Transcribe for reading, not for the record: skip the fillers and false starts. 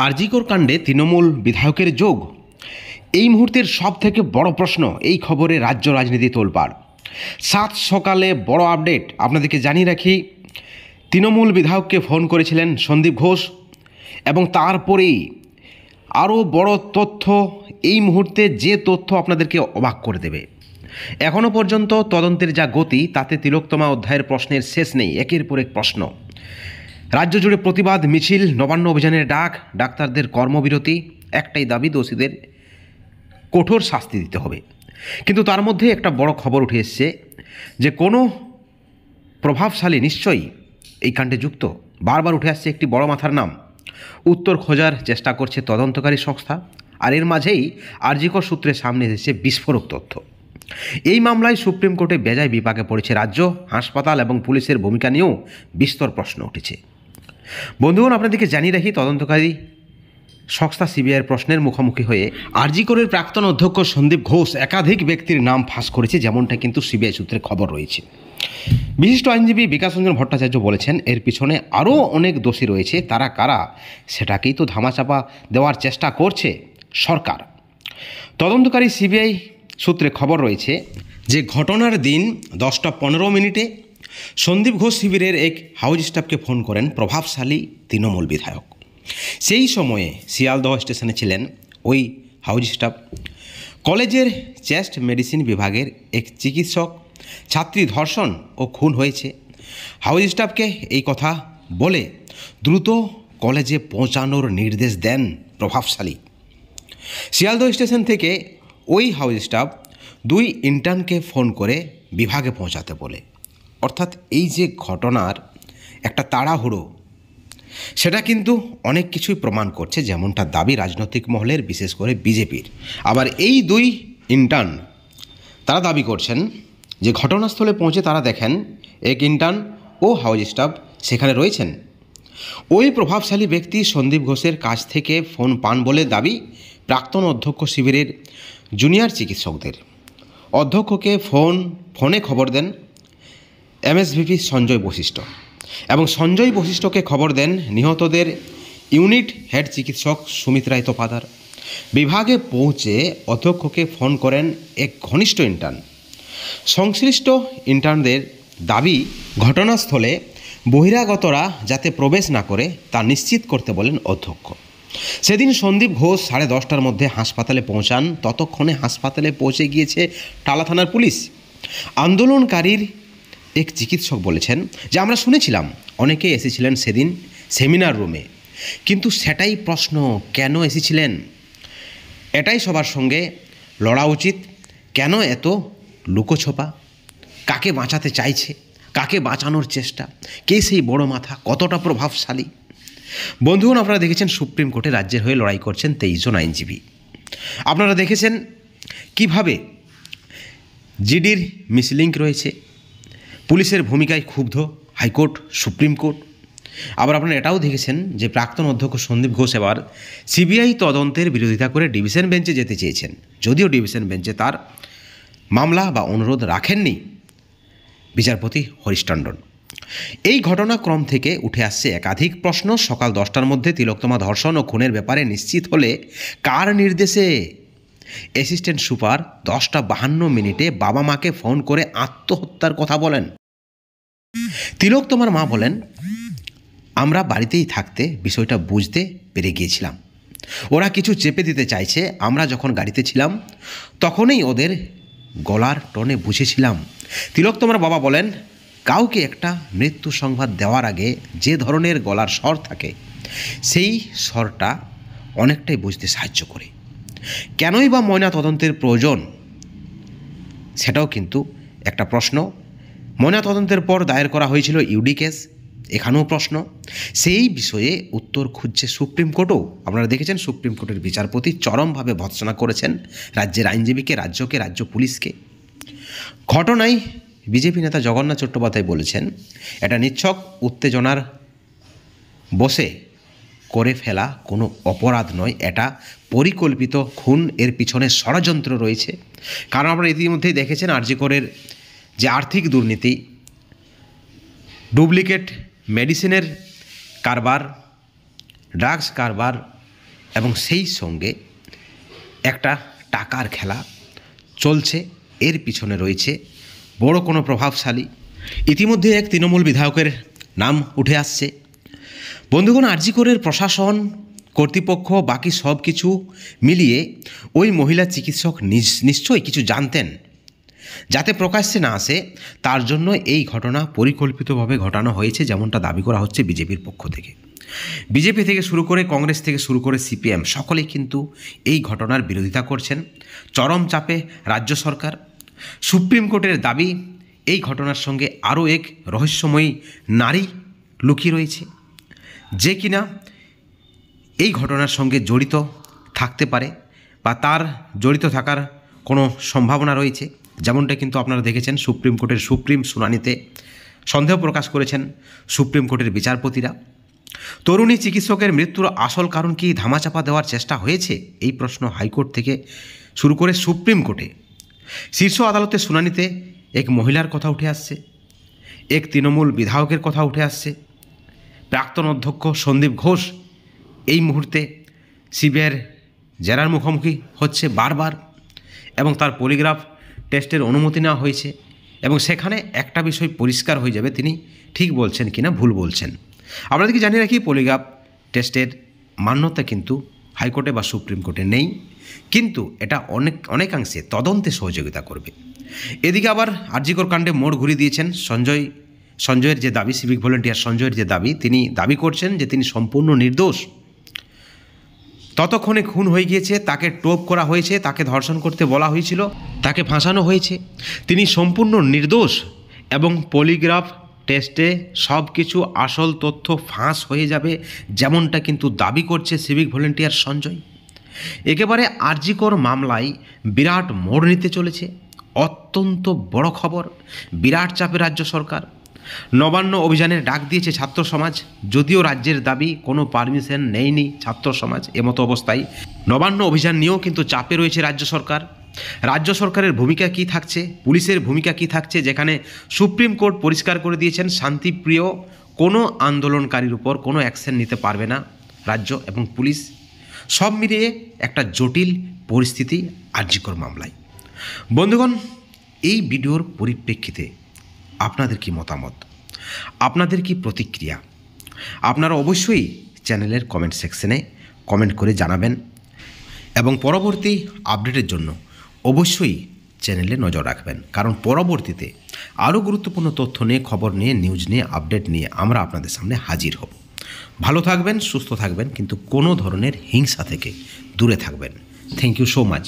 আরজিকর কাণ্ডে তৃণমূল বিধায়কের যোগ এই মুহূর্তের সবথেকে বড় প্রশ্ন। এই খবরে রাজ্য রাজনীতি তোলপাড়। সাত সকালে বড় আপডেট আপনাদেরকে জানিয়ে রাখি। তৃণমূল বিধায়ককে ফোন করেছিলেন সন্দীপ ঘোষ এবং তারপরেই আরও বড় তথ্য এই মুহূর্তে, যে তথ্য আপনাদেরকে অবাক করে দেবে। এখনও পর্যন্ত তদন্তের যা গতি তাতে তিলোত্তমা অধ্যায়ের প্রশ্নের শেষ নেই, একের পর এক প্রশ্ন। রাজ্য জুড়ে প্রতিবাদ মিছিল, নবান্ন অভিযানের ডাক, ডাক্তারদের কর্মবিরতি, একটাই দাবি, দোষীদের কঠোর শাস্তি দিতে হবে। কিন্তু তার মধ্যে একটা বড় খবর উঠে এসছে যে কোনো প্রভাবশালী নিশ্চয়ই এই কাণ্ডে যুক্ত। বারবার উঠে আসছে একটি বড় মাথার নাম। উত্তর খোঁজার চেষ্টা করছে তদন্তকারী সংস্থা। আর এর মাঝেই আরজিকর সূত্রে সামনে এসেছে বিস্ফোরক তথ্য। এই মামলায় সুপ্রিম কোর্টে বেজায় বিপাকে পড়েছে রাজ্য। হাসপাতাল এবং পুলিশের ভূমিকা নিয়েও বিস্তর প্রশ্ন উঠেছে। বন্ধুগণ, আপনাদেরকে জানিয়ে রাখি, তদন্তকারী সংস্থা সিবিআইয়ের প্রশ্নের মুখোমুখি হয়ে আরজিকরের প্রাক্তন অধ্যক্ষ সন্দীপ ঘোষ একাধিক ব্যক্তির নাম ফাঁস করেছে, যেমনটা কিন্তু সিবিআই সূত্রে খবর রয়েছে। বিশিষ্ট আইনজীবী বিকাশ রঞ্জন ভট্টাচার্য বলেছেন, এর পিছনে আরও অনেক দোষী রয়েছে। তারা কারা সেটাকেই তো ধামাচাপা দেওয়ার চেষ্টা করছে সরকার। তদন্তকারী সিবিআই সূত্রে খবর রয়েছে যে ঘটনার দিন 10:15 সন্দীপ ঘোষ শিবিরের এক হাউস স্টাফকে ফোন করেন প্রভাবশালী তৃণমূল বিধায়ক। সেই সময়ে শিয়ালদহ স্টেশনে ছিলেন ওই হাউস স্টাফ। কলেজের চেস্ট মেডিসিন বিভাগের এক চিকিৎসক ছাত্রী ধর্ষণ ও খুন হয়েছে। হাউস স্টাফকে এই কথা বলে দ্রুত কলেজে পৌঁছানোর নির্দেশ দেন প্রভাবশালী। শিয়ালদহ স্টেশন থেকে ওই হাউস স্টাফ 2 ইন্টার্নকে ফোন করে বিভাগে পৌঁছাতে বলে। অর্থাৎ এই যে ঘটনার একটা তাড়াহুড়ো, সেটা কিন্তু অনেক কিছুই প্রমাণ করছে, যেমনটা দাবি রাজনৈতিক মহলের, বিশেষ করে বিজেপির। আবার এই 2 ইন্টার্ন তারা দাবি করছেন যে ঘটনাস্থলে পৌঁছে তারা দেখেন এক ইন্টার্ন ও হাউস স্টাফ সেখানে রয়েছেন। ওই প্রভাবশালী ব্যক্তি সন্দীপ ঘোষের কাছ থেকে ফোন পান বলে দাবি প্রাক্তন অধ্যক্ষ শিবিরের জুনিয়র চিকিৎসকদের। অধ্যক্ষকে ফোনে খবর দেন এমএসভিপি সঞ্জয় বশিষ্ঠ এবং সঞ্জয় বশিষ্ঠকে খবর দেন নিহতদের ইউনিট হেড চিকিৎসক সুমিত রায় তোপাদার। বিভাগে পৌঁছে অধ্যক্ষকে ফোন করেন এক ঘনিষ্ঠ ইন্টার্ন। সংশ্লিষ্ট ইন্টার্নদের দাবি ঘটনাস্থলে বহিরাগতরা যাতে প্রবেশ না করে তা নিশ্চিত করতে বলেন অধ্যক্ষ। সেদিন সন্দীপ ঘোষ 10:30টার মধ্যে হাসপাতালে পৌঁছান। ততক্ষণে হাসপাতালে পৌঁছে গিয়েছে টালা থানার পুলিশ। আন্দোলনকারীর এক চিকিৎসক বলেছেন যে আমরা শুনেছিলাম অনেকে এসেছিলেন সেদিন সেমিনার রুমে, কিন্তু সেটাই প্রশ্ন, কেন এসেছিলেন? এটাই সবার সঙ্গে লড়া উচিত। কেন এত লুকোছোপা? কাকে বাঁচাতে চাইছে? কাকে বাঁচানোর চেষ্টা? কে সেই বড় মাথা? কতটা প্রভাবশালী? বন্ধুগণ, আপনারা দেখেছেন সুপ্রিম কোর্টে রাজ্যের হয়ে লড়াই করছেন 23 জন আইনজীবী। আপনারা দেখেছেন কিভাবে জিডির মিসলিঙ্ক রয়েছে, পুলিশের ভূমিকায় ক্ষুব্ধ হাইকোর্ট, সুপ্রিম কোর্ট। আবার আপনারা এটাও দেখেছেন যে প্রাক্তন অধ্যক্ষ সন্দীপ ঘোষ এবার সিবিআই তদন্তের বিরোধিতা করে ডিভিশন বেঞ্চে যেতে চেয়েছেন, যদিও ডিভিশন বেঞ্চে তার মামলা বা অনুরোধ রাখেননি বিচারপতি হরিশ টন্ডন। এই ঘটনাক্রম থেকে উঠে আসছে একাধিক প্রশ্ন। সকাল 10টার মধ্যে তিলোত্তমা ধর্ষণ ও খুনের ব্যাপারে নিশ্চিত হলে কার নির্দেশে অ্যাসিস্ট্যান্ট সুপার 10:52 বাবা মাকে ফোন করে আত্মহত্যার কথা বলেন? তিলোত্তমার মা বলেন, আমরা বাড়িতেই থাকতে বিষয়টা বুঝতে পেরে গিয়েছিলাম। ওরা কিছু চেপে দিতে চাইছে। আমরা যখন গাড়িতে ছিলাম তখনই ওদের গলার টোনে বুঝেছিলাম। তিলোত্তমার বাবা বলেন, কাউকে একটা মৃত্যু সংবাদ দেওয়ার আগে যে ধরনের গলার স্বর থাকে, সেই স্বরটা অনেকটাই বুঝতে সাহায্য করে। কেনই বা ময়না তদন্তের প্রয়োজন, সেটাও কিন্তু একটা প্রশ্ন। ময়না তদন্তের পর দায়ের করা হয়েছিল ইউডি কেস, এখানেও প্রশ্ন। সেই বিষয়ে উত্তর খুঁজছে সুপ্রিম কোর্টও। আপনারা দেখেছেন সুপ্রিম কোর্টের বিচারপতি চরমভাবে ভর্ৎসনা করেছেন রাজ্যের আইনজীবীকে, রাজ্যকে, রাজ্য পুলিশকে। ঘটনায় বিজেপি নেতা জগন্নাথ চট্টোপাধ্যায় বলেছেন, এটা নিছক উত্তেজনার বসে করে ফেলা কোনো অপরাধ নয়, এটা পরিকল্পিত খুন। এর পিছনে ষড়যন্ত্র রয়েছে। কারণ আপনারা ইতিমধ্যেই দেখেছেন আরজিকরের যে আর্থিক দুর্নীতি, ডুপ্লিকেট মেডিসিনের কারবার, ড্রাগস কারবার, এবং সেই সঙ্গে একটা টাকার খেলা চলছে, এর পিছনে রয়েছে বড় কোনো প্রভাবশালী। ইতিমধ্যে এক তৃণমূল বিধায়কের নাম উঠে আসছে। বন্ধুগণ, আরজি করের প্রশাসন, কর্তৃপক্ষ, বাকি সব কিছু মিলিয়ে ওই মহিলা চিকিৎসক নিশ্চয়ই কিছু জানতেন, যাতে প্রকাশ্যে না আসে তার জন্য এই ঘটনা পরিকল্পিতভাবে ঘটানো হয়েছে, যেমনটা দাবি করা হচ্ছে বিজেপির পক্ষ থেকে। বিজেপি থেকে শুরু করে কংগ্রেস থেকে শুরু করে সিপিএম সকলেই কিন্তু এই ঘটনার বিরোধিতা করছেন। চরম চাপে রাজ্য সরকার। সুপ্রিম কোর্টের দাবি, এই ঘটনার সঙ্গে আরও এক রহস্যময়ী নারী লুকিয়ে রয়েছে, যে কিনা এই ঘটনার সঙ্গে জড়িত থাকতে পারে বা তার জড়িত থাকার কোনো সম্ভাবনা রয়েছে, যেমনটা কিন্তু আপনারা দেখেছেন সুপ্রিম কোর্টের সুপ্রিম শুনানিতে সন্দেহ প্রকাশ করেছেন সুপ্রিম কোর্টের বিচারপতিরা। তরুণী চিকিৎসকের মৃত্যুর আসল কারণ কি ধামাচাপা দেওয়ার চেষ্টা হয়েছে, এই প্রশ্ন হাইকোর্ট থেকে শুরু করে সুপ্রিম কোর্টে। শীর্ষ আদালতের শুনানিতে এক মহিলার কথা উঠে আসছে, এক তৃণমূল বিধায়কের কথা উঠে আসছে। প্রাক্তন অধ্যক্ষ সন্দীপ ঘোষ এই মুহূর্তে সিবিআইয়ের জেরার মুখোমুখি হচ্ছে বারবার, এবং তার পলিগ্রাফ টেস্টের অনুমতি নেওয়া হয়েছে, এবং সেখানে একটা বিষয় পরিষ্কার হয়ে যাবে তিনি ঠিক বলছেন কিনা ভুল বলছেন। আপনাদেরকে জানিয়ে রাখি, পলিগ্রাফ টেস্টের মান্যতা কিন্তু হাইকোর্টে বা সুপ্রিম কোর্টে নেই, কিন্তু এটা অনেকাংশে তদন্তে সহযোগিতা করবে। এদিকে আবার আরজিকর কাণ্ডে মোড় ঘুরিয়ে দিয়েছেন সঞ্জয়ের যে দাবি, সিভিক ভলেন্টিয়ার সঞ্জয়ের যে দাবি, তিনি দাবি করছেন যে তিনি সম্পূর্ণ নির্দোষ। ততক্ষণে খুন হয়ে গিয়েছে, তাকে টোপ করা হয়েছে, তাকে ধর্ষণ করতে বলা হয়েছিল, তাকে ফাঁসানো হয়েছে, তিনি সম্পূর্ণ নির্দোষ, এবং পলিগ্রাফ টেস্টে সব কিছু আসল তথ্য ফাঁস হয়ে যাবে, যেমনটা কিন্তু দাবি করছে সিভিক ভলেন্টিয়ার সঞ্জয়। একেবারে আরজিকর মামলায় বিরাট মোড় নিতে চলেছে। অত্যন্ত বড় খবর, বিরাট চাপে রাজ্য সরকার। নবান্ন অভিযানের ডাক দিয়েছে ছাত্র সমাজ, যদিও রাজ্যের দাবি কোনো পারমিশন নেয়নি ছাত্র সমাজ। এমতো অবস্থায় নবান্ন অভিযান নিয়েও কিন্তু চাপে রয়েছে রাজ্য সরকার। রাজ্য সরকারের ভূমিকা কী থাকছে, পুলিশের ভূমিকা কী থাকছে, যেখানে সুপ্রিম কোর্ট পরিষ্কার করে দিয়েছেন শান্তিপ্রিয় কোনো আন্দোলনকারীর উপর কোনো অ্যাকশন নিতে পারবে না রাজ্য এবং পুলিশ। সব মিলিয়ে একটা জটিল পরিস্থিতি আরজিকর মামলায়। বন্ধুগণ, এই ভিডিওর পরিপ্রেক্ষিতে আপনাদের কি মতামত, আপনাদের কি প্রতিক্রিয়া, আপনারা অবশ্যই চ্যানেলের কমেন্ট সেকশনে কমেন্ট করে জানাবেন, এবং পরবর্তী আপডেটের জন্য অবশ্যই চ্যানেলে নজর রাখবেন, কারণ পরবর্তীতে আরও গুরুত্বপূর্ণ তথ্য নিয়ে, খবর নিয়ে, নিউজ নিয়ে, আপডেট নিয়ে আমরা আপনাদের সামনে হাজির হব। ভালো থাকবেন, সুস্থ থাকবেন, কিন্তু কোনো ধরনের হিংসা থেকে দূরে থাকবেন। Thank you so much.